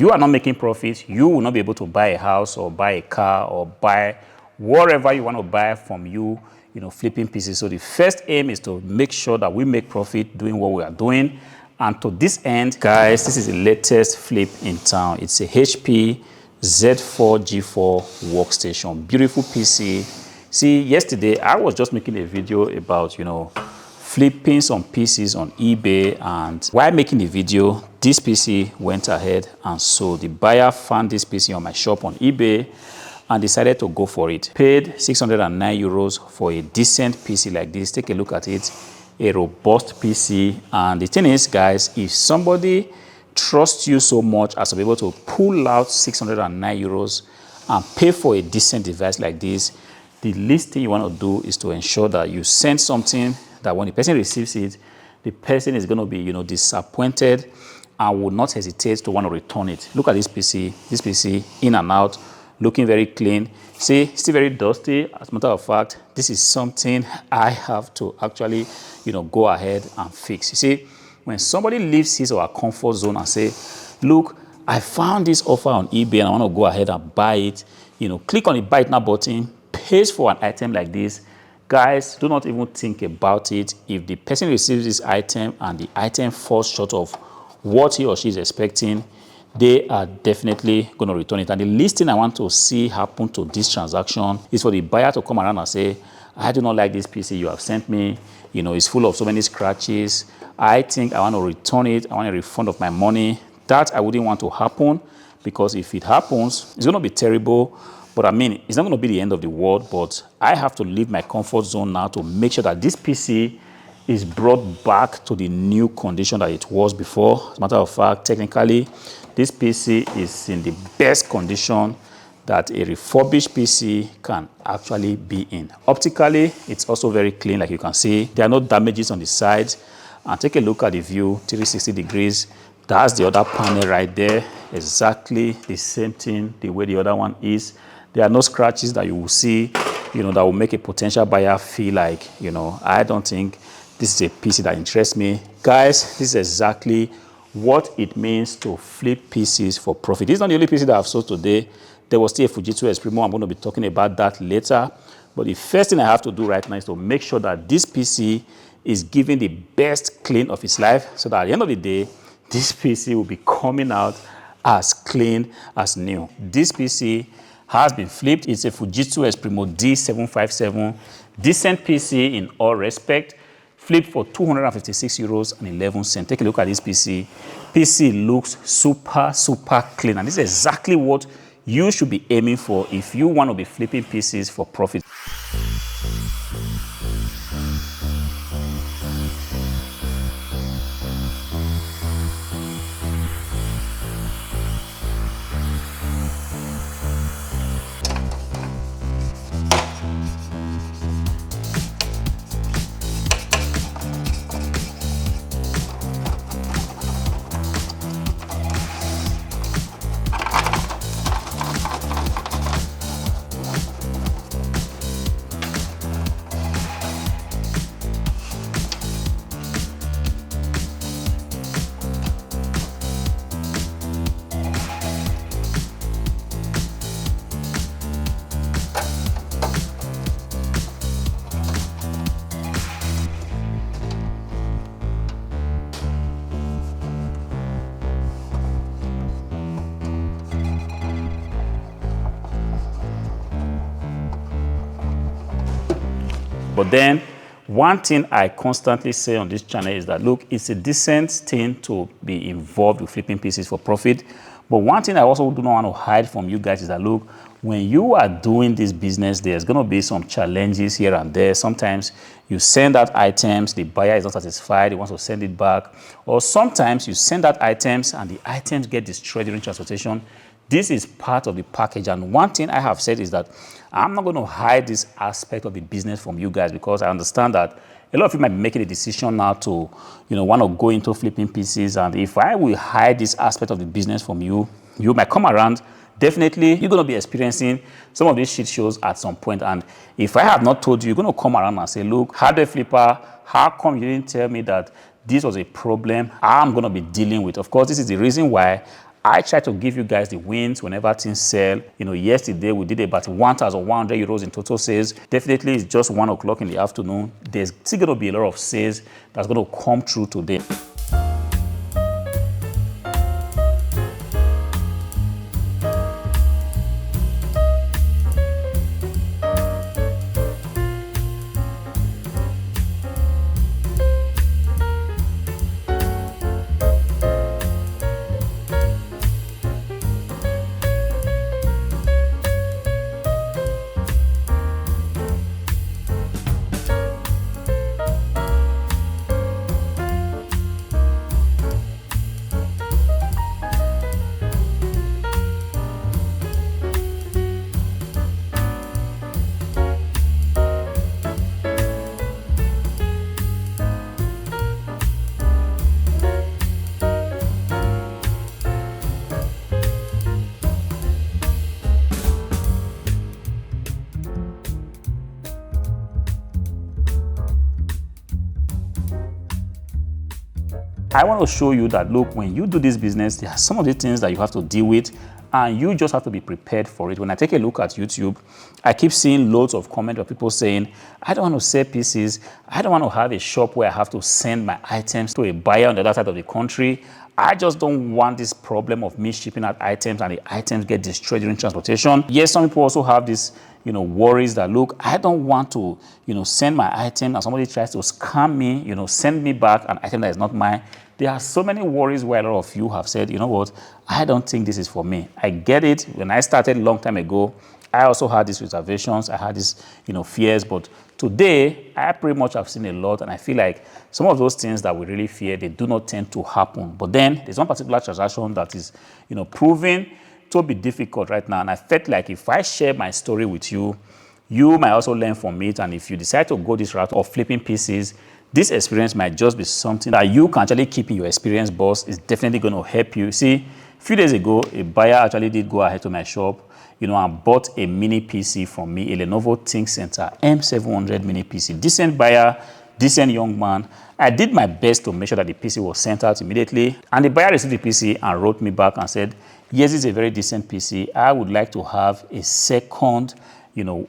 you are not making profit, you will not be able to buy a house or buy a car or buy whatever you want to buy from you know, flipping pieces. So the first aim is to make sure that we make profit doing what we are doing. And to this end, guys, this is the latest flip in town. It's a HP Z4G4 workstation. Beautiful PC. See, yesterday I was just making a video about, you know, flipping some PCs on eBay, and while making the video, this PC went ahead and sold. The buyer found this PC on my shop on eBay and decided to go for it. Paid 609 euros for a decent PC like this. Take a look at it. A robust PC. And the thing is, guys, if somebody trusts you so much as to be able to pull out 609 euros and pay for a decent device like this, the least thing you want to do is to ensure that you send something that when the person receives it, the person is going to be, you know, disappointed and will not hesitate to want to return it. Look at this PC in and out, looking very clean. See, still very dusty. As a matter of fact, this is something I have to actually, you know, go ahead and fix. You see, when somebody leaves his or her comfort zone and say, look, I found this offer on eBay and I want to go ahead and buy it, you know, click on the buy it now button, pays for an item like this, guys, do not even think about it. If the person receives this item and the item falls short of what he or she is expecting, they are definitely going to return it. And the least thing I want to see happen to this transaction is for the buyer to come around and say, I do not like this PC you have sent me. You know, it's full of so many scratches. I think I want to return it. I want a refund of my money. That I wouldn't want to happen, because if it happens, it's going to be terrible. But I mean, it's not going to be the end of the world, but I have to leave my comfort zone now to make sure that this PC is brought back to the new condition that it was before. As a matter of fact, technically, this PC is in the best condition that a refurbished PC can actually be in. Optically, it's also very clean, like you can see. There are no damages on the sides. And take a look at the view, 360 degrees. That's the other panel right there. Exactly the same thing, the way the other one is. There are no scratches that you will see, you know, that will make a potential buyer feel like, you know, I don't think this is a PC that interests me. Guys, this is exactly what it means to flip PCs for profit. This is not the only PC that I've sold today. There was still a Fujitsu Exprimo. I'm going to be talking about that later. But the first thing I have to do right now is to make sure that this PC is giving the best clean of its life, so that at the end of the day, this PC will be coming out as clean as new. This PC has been flipped. It's a Fujitsu Exprimo D757. Decent PC in all respect. Flipped for 256 euros and 11 cents. Take a look at this PC. PC looks super clean. And this is exactly what you should be aiming for if you want to be flipping PCs for profit. But then, one thing I constantly say on this channel is that, look, it's a decent thing to be involved with flipping PCs for profit. But one thing I also do not want to hide from you guys is that, look, when you are doing this business, there's going to be some challenges here and there. Sometimes you send out items, the buyer is not satisfied, he wants to send it back. Or sometimes you send out items and the items get destroyed during transportation. This is part of the package. And one thing I have said is that I'm not going to hide this aspect of the business from you guys, because I understand that a lot of you might be making a decision now to, you know, want to go into flipping PCs. And if I will hide this aspect of the business from you, you might come around. Definitely, you're going to be experiencing some of these shit shows at some point. And if I have not told you, you're going to come around and say, look, Hardwareflipper, how come you didn't tell me that this was a problem I'm going to be dealing with? Of course, this is the reason why I try to give you guys the wins whenever things sell. Yesterday we did about 1,100 euros in total sales. Definitely it's just 1 o'clock in the afternoon. There's still going to be a lot of sales that's going to come through today. I want to show you that, look, when you do this business, there are some of the things that you have to deal with, and you just have to be prepared for it. When I take a look at YouTube, I keep seeing loads of comments of people saying, I don't want to sell pieces. I don't want to have a shop where I have to send my items to a buyer on the other side of the country. I just don't want this problem of me shipping out items and the items get destroyed during transportation. Yes, some people also have this worries that, look, I don't want to, send my item and somebody tries to scam me, send me back an item that is not mine. There are so many worries where a lot of you have said, you know what, I don't think this is for me. I get it. When I started a long time ago, I also had these reservations. I had these, fears. But today, I pretty much have seen a lot. And I feel like some of those things that we really fear, they do not tend to happen. But then there's one particular transaction that is, proven to be difficult right now. And I felt like if I share my story with you, you might also learn from it. And if you decide to go this route of flipping pieces, this experience might just be something that you can actually keep in your experience box. It's definitely going to help you. See, a few days ago, a buyer actually did go ahead to my shop, and bought a mini PC from me, a Lenovo ThinkCentre M700 mini PC. Decent buyer, decent young man. I did my best to make sure that the PC was sent out immediately. And the buyer received the PC and wrote me back and said, yes, it's a very decent PC. I would like to have a second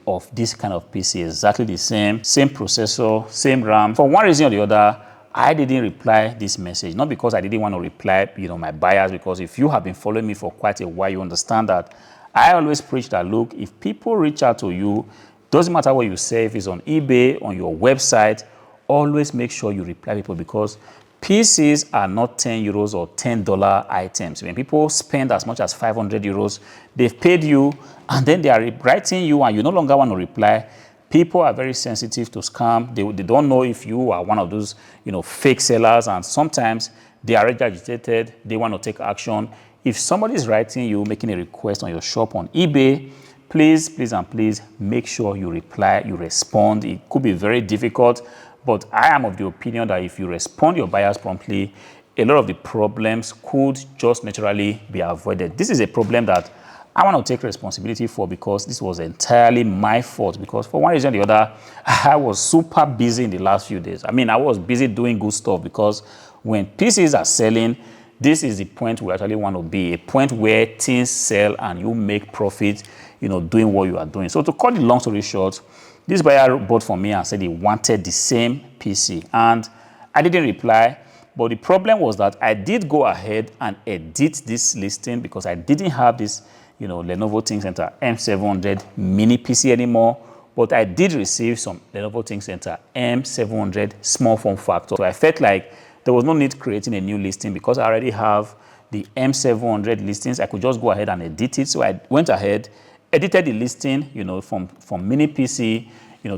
of this kind of PC, exactly the same processor, same RAM. For one reason or the other, I didn't reply this message, not because I didn't want to reply, my buyers, because if you have been following me for quite a while, you understand that I always preach that, look, if people reach out to you, doesn't matter what you say, if it's on eBay, on your website, always make sure you reply people, because PCs are not 10 euros or $10 items. When people spend as much as 500 euros, they've paid you, and then they are writing you and you no longer want to reply. People are very sensitive to scam. They don't know if you are one of those, fake sellers, and sometimes they are already agitated. They want to take action. If somebody is writing you, making a request on your shop on eBay, please, please, and please make sure you reply, you respond. It could be very difficult, but I am of the opinion that if you respond your buyers promptly, a lot of the problems could just naturally be avoided. This is a problem that I want to take responsibility for, because this was entirely my fault, because for one reason or the other, I was super busy in the last few days. I mean, I was busy doing good stuff, because when PCs are selling, this is the point we actually want to be, a point where things sell and you make profit, doing what you are doing. So to cut the long story short, this buyer bought from me and said he wanted the same PC, and I didn't reply. But the problem was that I did go ahead and edit this listing, because I didn't have this, Lenovo ThinkCentre M700 mini PC anymore. But I did receive some Lenovo ThinkCentre M700 small form factor. So I felt like there was no need creating a new listing, because I already have the M700 listings. I could just go ahead and edit it. So I went ahead, edited the listing, from mini PC,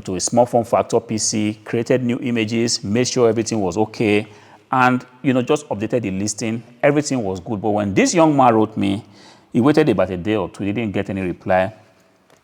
to a small form factor PC, created new images, made sure everything was okay, and, just updated the listing. Everything was good. But when this young man wrote me, he waited about a day or two. He didn't get any reply.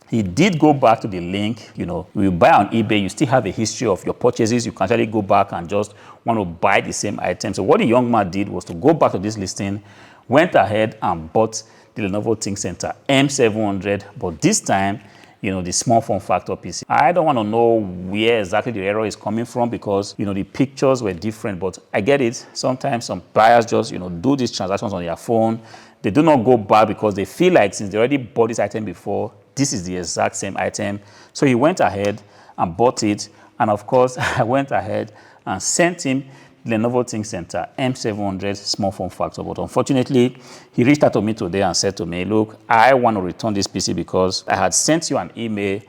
He did go back to the link. You buy on eBay, you still have a history of your purchases. You can actually go back and just want to buy the same item. So what the young man did was to go back to this listing, went ahead and bought the Lenovo ThinkCentre M700, but this time, the small form factor PC. I don't want to know where exactly the error is coming from, because, the pictures were different, but I get it. Sometimes some buyers just, do these transactions on their phone. They do not go back because they feel like since they already bought this item before, this is the exact same item. So he went ahead and bought it. And of course, I went ahead and sent him Lenovo ThinkCentre M700 small form factor. But unfortunately, he reached out to me today and said to me, look, I want to return this PC because I had sent you an email.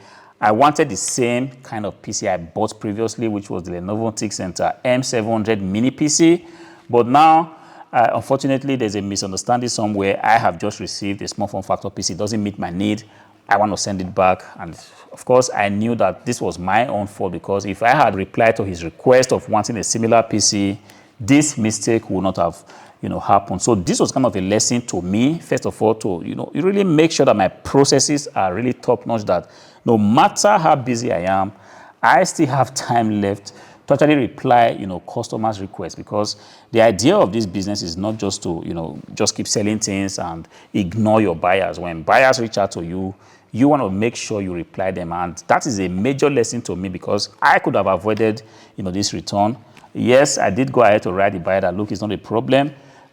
I wanted the same kind of PC I bought previously, which was the Lenovo ThinkCentre M700 mini PC. But now, unfortunately, there's a misunderstanding somewhere. I have just received a small form factor PC. It doesn't meet my need. I want to send it back. And of course, I knew that this was my own fault because if I had replied to his request of wanting a similar PC, this mistake would not have, happened. So this was kind of a lesson to me, first of all, to, really make sure that my processes are really top notch, that no matter how busy I am, I still have time left to actually reply, customers' requests, because the idea of this business is not just to, just keep selling things and ignore your buyers. When buyers reach out to you, you want to make sure you reply them. And that is a major lesson to me because I could have avoided, this return. Yes, I did go ahead to write the buyer that, look, it's not a problem.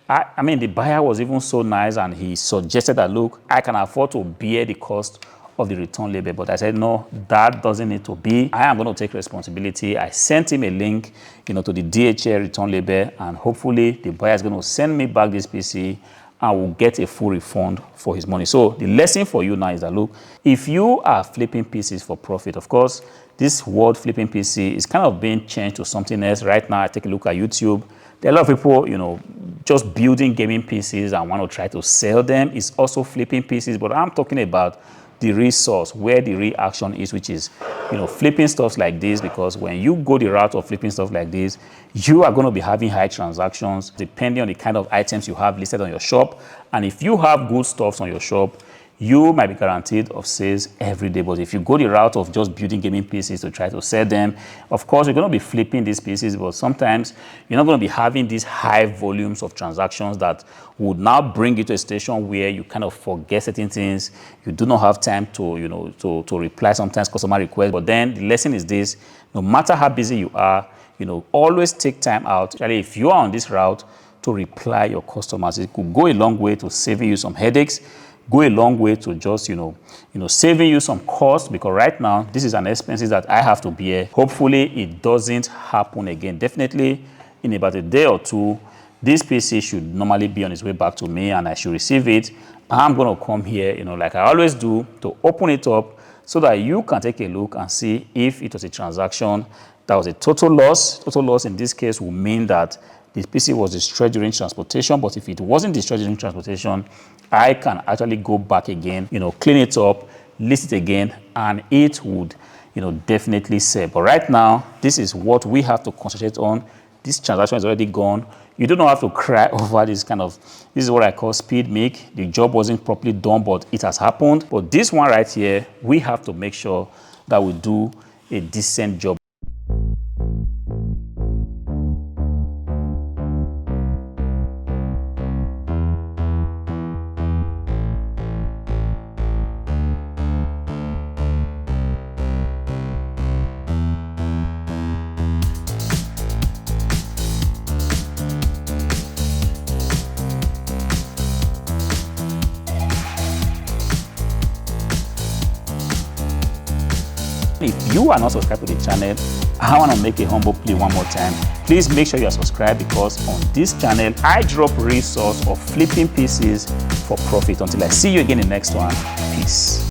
I mean, the buyer was even so nice and he suggested that, look, I can afford to bear the cost of the return label. But I said, no, that doesn't need to be. I am going to take responsibility. I sent him a link, to the DHL return label, and hopefully the buyer is going to send me back this PC and will get a full refund for his money. So the lesson for you now is that, look, if you are flipping PCs for profit, of course, this word flipping PC is kind of being changed to something else. Right now, I take a look at YouTube. There are a lot of people, just building gaming PCs and want to try to sell them. It's also flipping PCs, but I'm talking about the resource, where the real action is, which is, flipping stuff like this, because when you go the route of flipping stuff like this, you are going to be having high transactions depending on the kind of items you have listed on your shop. And if you have good stuffs on your shop, you might be guaranteed of sales every day. But if you go the route of just building gaming PCs to try to sell them, of course, you're going to be flipping these PCs, but sometimes you're not going to be having these high volumes of transactions that would now bring you to a station where you kind of forget certain things. You do not have time to, to reply sometimes customer requests. But then the lesson is this: no matter how busy you are, always take time out. Actually, if you are on this route to reply your customers, it could go a long way to saving you some headaches. Go a long way to just, saving you some cost, because right now, this is an expense that I have to bear. Hopefully, it doesn't happen again. Definitely, in about a day or two, this PC should normally be on its way back to me and I should receive it. I'm going to come here, like I always do, to open it up so that you can take a look and see if it was a transaction that was a total loss. Total loss in this case will mean that the PC was destroyed during transportation, but if it wasn't destroyed during transportation, I can actually go back again, clean it up, list it again, and it would, definitely sell. But right now, this is what we have to concentrate on. This transaction is already gone. You do not have to cry over this this is what I call speed make. The job wasn't properly done, but it has happened. But this one right here, we have to make sure that we do a decent job. If you are not subscribed to the channel, I want to make a humble plea one more time. Please make sure you are subscribed, because on this channel, I drop resource of flipping PCs for profit. Until I see you again in the next one, peace.